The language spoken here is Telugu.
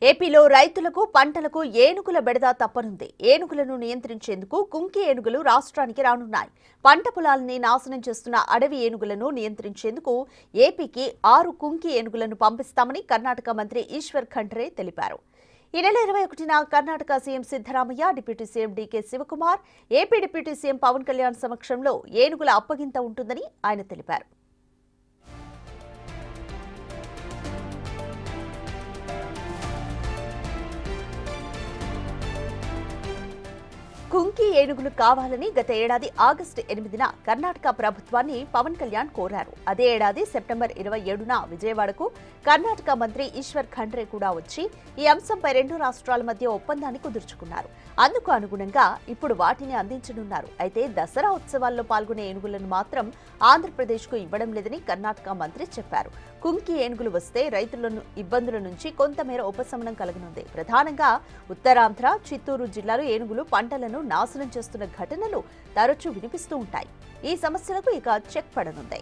ఏపీలో రైతులకు పంటలకు ఏనుగుల బెడద తప్పనుంది. ఏనుగులను నియంత్రించేందుకు కుంకి ఏనుగులు రాష్ట్రానికి రానున్నాయి. పంట పొలాలని నాశనం చేస్తున్న అడవి ఏనుగులను నియంత్రించేందుకు ఏపీకి 6 కుంకి ఏనుగులను పంపిస్తామని కర్ణాటక మంత్రి ఈశ్వర్ ఖండ్రే తెలిపారు. ఈ నెల 21న Karnataka CM Siddaramaiah, deputy CM DK Shivakumar, AP deputy CM Pawan Kalyan సమక్షంలో ఏనుగుల అప్పగింత ఉంటుందని ఆయన తెలిపారు. కుంకి ఏనుగులు కావాలని గత ఏడాది ఆగస్టు 8న కర్ణాటక ప్రభుత్వాన్ని పవన్ కళ్యాణ్ కోరారు. అదే ఏడాది సెప్టెంబర్ 27న విజయవాడకు కర్ణాటక మంత్రి ఈశ్వర్ ఖండ్రే కూడా వచ్చి ఈ అంశంపై 2 రాష్ట్రాల మధ్య ఒప్పందాన్ని కుదుర్చుకున్నారు. అందుకు అనుగుణంగా ఇప్పుడు వాటిని అందించనున్నారు. అయితే దసరా ఉత్సవాల్లో పాల్గొనే ఏనుగులను మాత్రం ఆంధ్రప్రదేశ్కు ఇవ్వడం లేదని కర్ణాటక మంత్రి చెప్పారు. కుంకి ఏనుగులు వస్తే రైతులను ఇబ్బందుల నుంచి కొంతమేర ఉపశమనం కలగనుంది. ప్రధానంగా ఉత్తరాంధ్ర, చిత్తూరు జిల్లాలో ఏనుగులు పంటలను నాశనం చేస్తున్న ఘటనలు తరచూ వినిపిస్తూ ఉంటాయి. ఈ సమస్యలకు ఇక చెక్ పడనుంది.